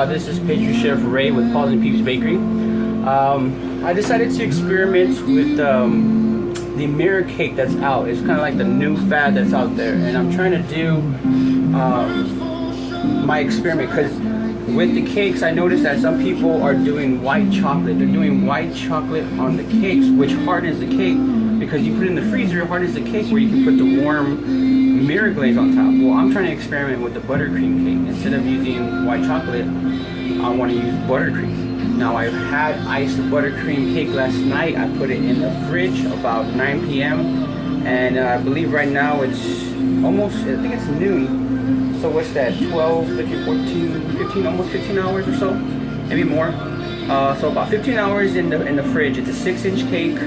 This is pastry chef Ray with Paws and Peeps Bakery. I decided to experiment with the mirror cake that's out. It's kind of like the new fad that's out there, and I'm trying to do my experiment because with the cakes, I noticed that some people are doing white chocolate. They're doing white chocolate on the cakes, which hardens the cake because you put it in the freezer, it hardens the cake where you can put the warm mirror glaze on top. Well, I'm trying to experiment with the buttercream cake. Instead of using white chocolate, I want to use buttercream. Now, I've had iced buttercream cake last night. I put it in the fridge about 9 p.m. and I believe right now it's almost, I think it's noon. So what's that, 12, 13, 14, 15, almost 15 hours or so, maybe more. So about 15 hours in the fridge. It's a 6-inch cake,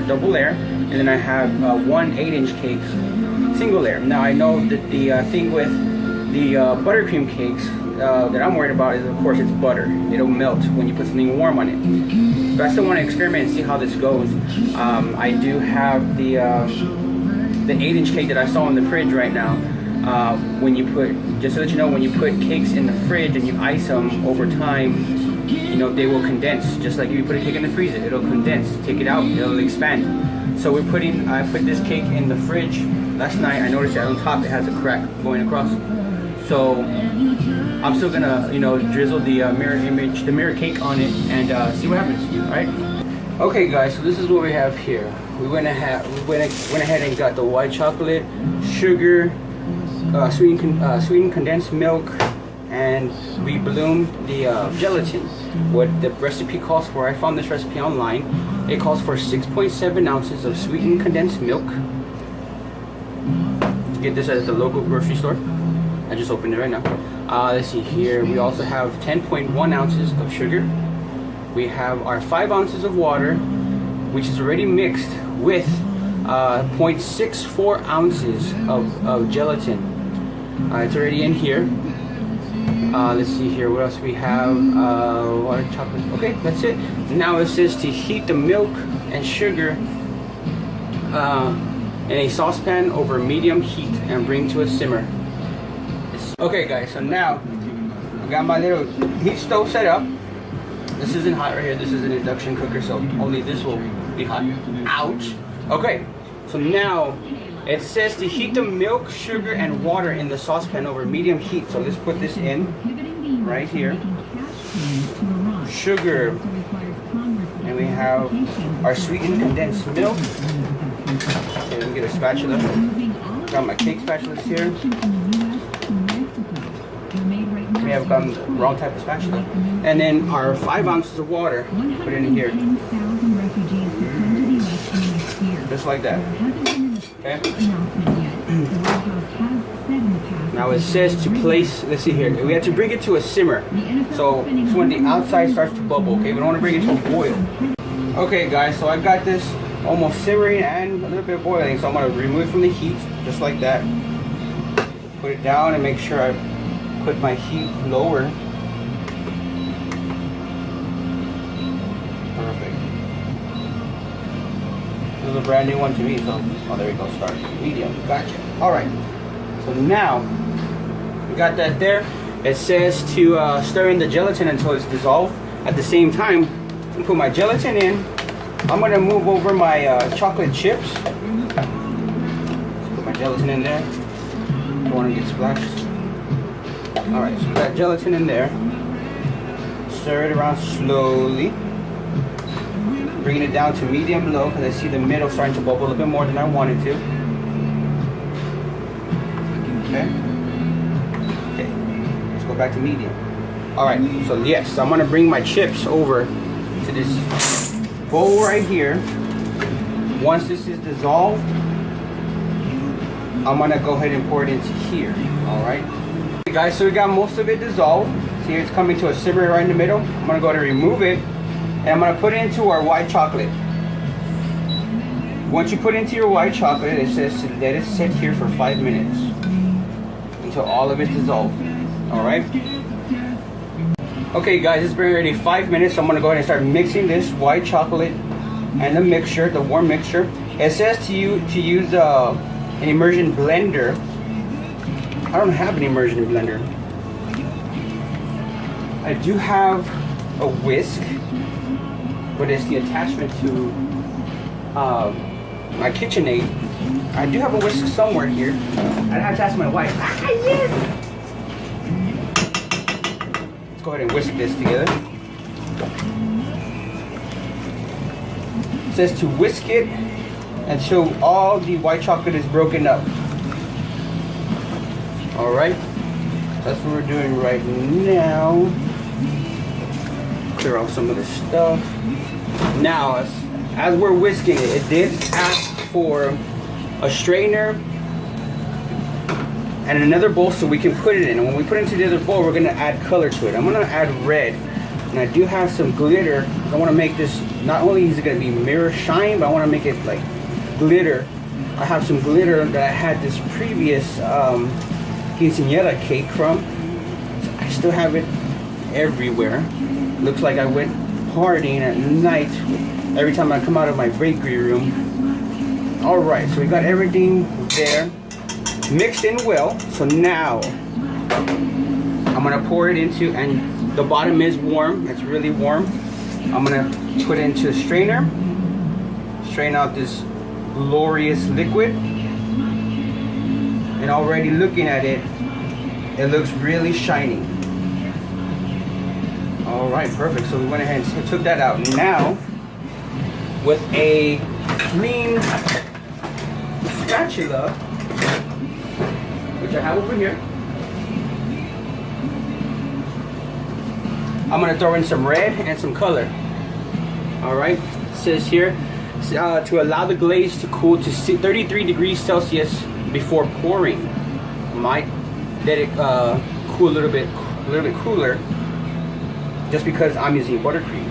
double layer, and then I have one 8-inch cake, single layer. Now I know that the thing with the buttercream cakes that I'm worried about is, of course, it's butter. It'll melt when you put something warm on it. But I still want to experiment and see how this goes. I do have the 8-inch cake that I saw in the fridge right now. When you put, just to let you know, when you put cakes in the fridge and you ice them over time, you know, they will condense. Just like if you put a cake in the freezer, it'll condense. Take it out, it'll expand. So I put this cake in the fridge last night. I noticed that on top it has a crack going across. So I'm still gonna, you know, drizzle the mirror cake on it and see what happens. All right. Okay, guys. So this is what we have here. We went ahead and got the white chocolate, sugar, sweetened condensed milk, and we bloomed the gelatin. What the recipe calls for, I found this recipe online. It calls for 6.7 ounces of sweetened condensed milk. Get this at the local grocery store. I just opened it right now. Let's see here. We also have 10.1 ounces of sugar. We have our 5 ounces of water, which is already mixed with 0.64 ounces of gelatin. It's already in here. Let's see here, what else we have. Water, chocolate. Okay, that's it. Now it says to heat the milk and sugar in a saucepan over medium heat and bring to a simmer. Okay, guys, so now I got my little heat stove set up. This isn't hot right here. This is an induction cooker, so only this will be hot. Ouch. Okay, so now it says to heat the milk, sugar, and water in the saucepan over medium heat. So let's put this in right here. Sugar. And we have our sweetened condensed milk. Okay, let me get a spatula. Got my cake spatulas here. We have the wrong type of spatula. And then our 5 ounces of water. Put it in here. Just like that. Okay. Now it says to place, let's see here, we have to bring it to a simmer. So it's when the outside starts to bubble, okay? We don't want to bring it to a boil. Okay, guys, so I got this almost simmering and a little bit boiling. So I'm going to remove it from the heat, just like that. Put it down and make sure I put my heat lower. Perfect. This is a brand new one to me, so, oh, there we go, start. Medium, gotcha. All right, so now, we got that there. It says to stir in the gelatin until it's dissolved. At the same time, I'm gonna put my gelatin in. I'm gonna move over my chocolate chips. Let's put my gelatin in there. Don't wanna get splashed. All right, so we got gelatin in there. Stir it around slowly. Bringing it down to medium low because I see the middle starting to bubble a little bit more than I wanted to. Okay. Okay. Let's go back to medium. All right. So yes, I'm gonna bring my chips over to this bowl right here. Once this is dissolved, I'm gonna go ahead and pour it into here. All right. Okay, guys. So we got most of it dissolved. See, it's coming to a simmer right in the middle. I'm gonna go ahead and remove it. And I'm going to put it into our white chocolate. Once you put it into your white chocolate, it says to let it sit here for 5 minutes until all of it's dissolved. Alright? Okay guys, it's been already 5 minutes, so I'm going to go ahead and start mixing this white chocolate and the mixture, the warm mixture. It says to use an immersion blender. I don't have an immersion blender. I do have a whisk, but it's the attachment to my KitchenAid. I do have a whisk somewhere here. I have to ask my wife. Ah, yes! Let's go ahead and whisk this together. It says to whisk it until all the white chocolate is broken up. Alright, that's what we're doing right now. Clear off some of the stuff. Now, as we're whisking it, it did ask for a strainer and another bowl so we can put it in. And when we put it into the other bowl, we're gonna add color to it. I'm gonna add red. And I do have some glitter. I wanna make this, not only is it gonna be mirror shine, but I wanna make it like glitter. I have some glitter that I had this previous quinceañera cake from. So I still have it everywhere. Looks like I went partying at night every time I come out of my bakery room. Alright, so we got everything there mixed in well. So now I'm gonna pour it into, and the bottom is warm, it's really warm. I'm gonna put it into a strainer, strain out this glorious liquid. And already looking at it, it looks really shiny. Alright, perfect. So we went ahead and took that out. Now, with a clean spatula, which I have over here, I'm going to throw in some red and some color. Alright, it says here, to allow the glaze to cool to 33 degrees Celsius before pouring. Might let it cool a little bit cooler, just because I'm using buttercream.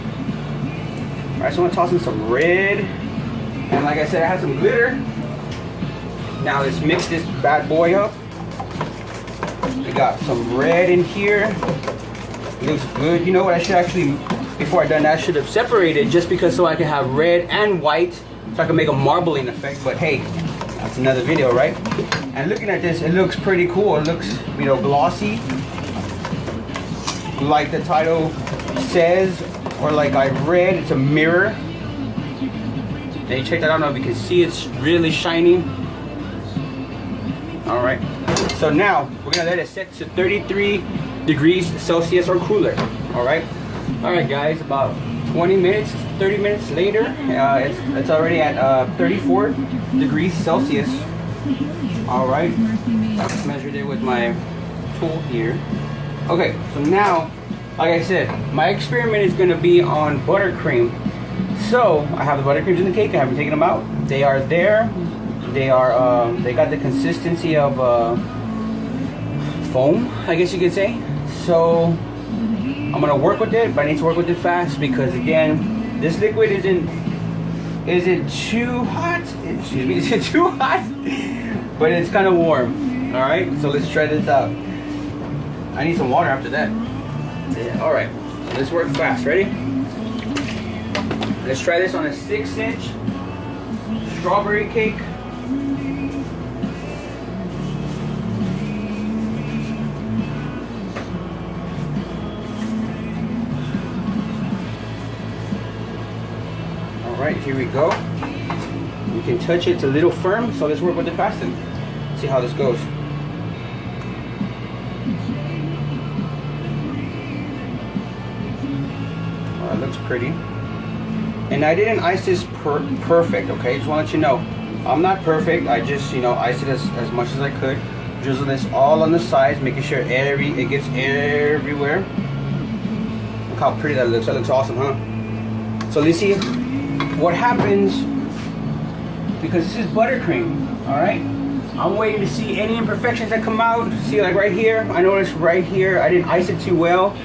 Alright, so I'm gonna toss in some red, and like I said, I have some glitter. Now let's mix this bad boy up. We got some red in here. It looks good. You know what, I should actually, before I done that, I should have separated, just because so I can have red and white, so I can make a marbling effect. But hey, that's another video, right? And looking at this, it looks pretty cool. It looks, you know, glossy, like the title says, or like I read, it's a mirror. And you check that out, I don't know if you can see, it's really shiny. All right, so now we're gonna let it set to 33 degrees Celsius or cooler. All right, guys, about 20 minutes, 30 minutes later, it's already at 34 degrees Celsius. All right, I just measured it with my tool here. Okay, so now, like I said, my experiment is gonna be on buttercream. So I have the buttercreams in the cake. I haven't taken them out. They are there. They are. They got the consistency of foam, I guess you could say. So I'm gonna work with it, but I need to work with it fast because, again, this liquid isn't too hot. Excuse me, isn't too hot, but it's kind of warm. All right, so let's try this out. I need some water after that. Yeah, all right, so let's work fast. Ready? Let's try this on a 6-inch strawberry cake. All right, here we go. You can touch it, it's a little firm, so let's work with it fast and see how this goes. It looks pretty. And I didn't ice this perfect, okay? Just want to let you know, I'm not perfect. I just, you know, iced it as much as I could. Drizzle this all on the sides, making sure it gets everywhere. Look how pretty that looks. That looks awesome, huh? So let's see what happens, because this is buttercream, all right? I'm waiting to see any imperfections that come out. See, like right here, I noticed right here, I didn't ice it too well.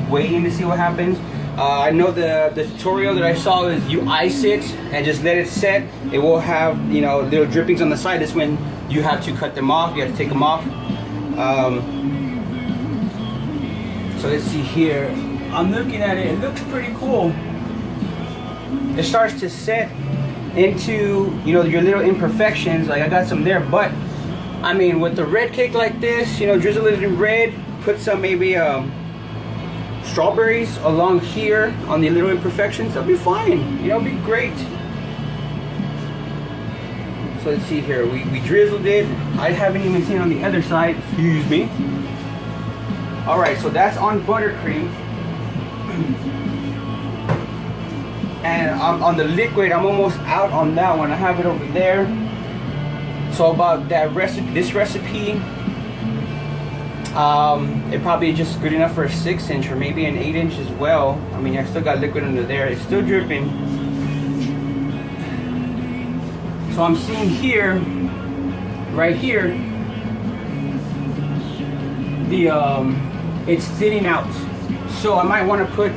Waiting to see what happens. I know the tutorial that I saw is you ice it and just let it set. It will have, you know, little drippings on the side. That's when you have to cut them off. You have to take them off. So let's see here. I'm looking at it. It looks pretty cool. It starts to set into, you know, your little imperfections. Like I got some there, but I mean, with the red cake like this, you know, drizzle it in red, put some maybe strawberries along here on the little imperfections, that'll be fine. You know, it'll be great. So let's see here, we drizzled it. I haven't even seen on the other side, excuse me. All right, so that's on buttercream. And on the liquid, I'm almost out on that one. I have it over there. So about that recipe, this recipe, it probably just good enough for a 6-inch or maybe an 8-inch as well. I mean, I still got liquid under there. It's still dripping. So I'm seeing here, right here, the it's thinning out. So I might want to put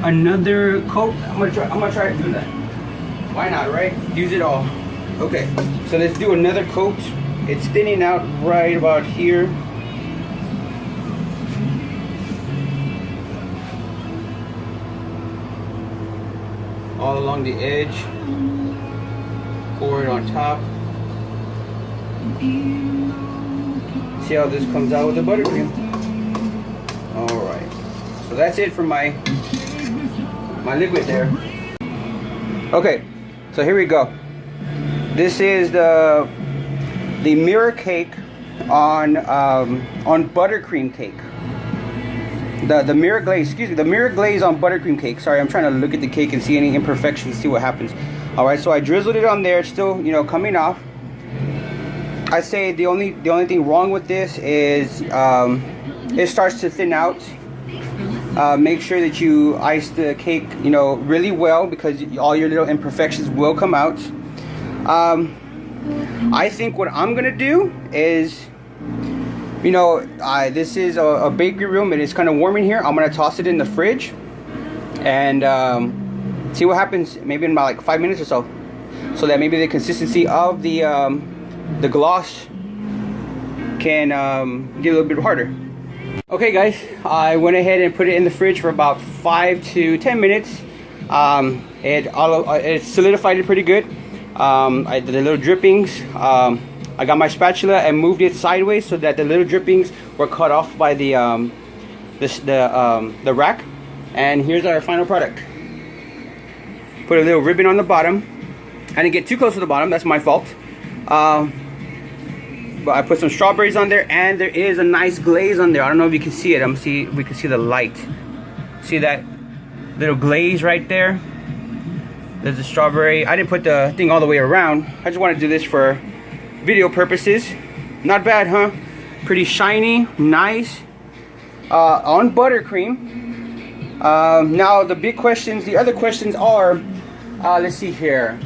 another coat. I'm gonna try to do that. Why not, right? Use it all. Okay, so let's do another coat. It's thinning out right about here. All along the edge. Pour it on top. See how this comes out with the buttercream. Alright, so that's it for my liquid there. Okay, so here we go. This is the mirror cake on buttercream cake. The mirror glaze, excuse me, the mirror glaze on buttercream cake. Sorry, I'm trying to look at the cake and see any imperfections, see what happens. All right, so I drizzled it on there. It's still, you know, coming off. I say the only thing wrong with this is it starts to thin out. Make sure that you ice the cake, you know, really well, because all your little imperfections will come out. I think what I'm gonna do is, you know, this is a bakery room. It is kind of warm in here. I'm gonna toss it in the fridge and see what happens. Maybe in about like 5 minutes or so, so that maybe the consistency of the gloss can get a little bit harder. Okay, guys, I went ahead and put it in the fridge for about 5 to 10 minutes. It solidified it pretty good. The little drippings, I got my spatula and moved it sideways so that the little drippings were cut off by the rack. And here's our final product. Put a little ribbon on the bottom. I didn't get too close to the bottom, that's my fault. But I put some strawberries on there, and there is a nice glaze on there. I don't know if you can see it. We can see the light. See that little glaze right there? There's a strawberry. I didn't put the thing all the way around. I just want to do this for video purposes. Not bad, huh? Pretty shiny, nice. On buttercream. Now the other questions are, let's see here.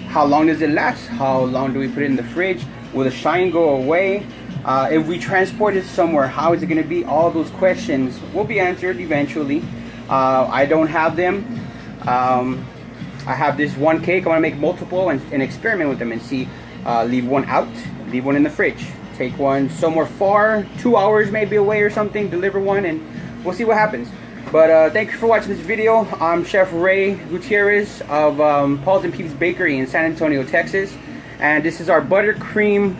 How long does it last? How long do we put it in the fridge? Will the shine go away? If we transport it somewhere, how is it going to be? All those questions will be answered eventually. I don't have them. I have this one cake. I want to make multiple and experiment with them and see. Leave one out, leave one in the fridge. Take one somewhere far, 2 hours maybe away or something, deliver one, and we'll see what happens. But thank you for watching this video. I'm Chef Ray Gutierrez of Paul's and Peeps Bakery in San Antonio, Texas. And this is our buttercream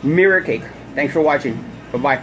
mirror cake. Thanks for watching. Bye-bye.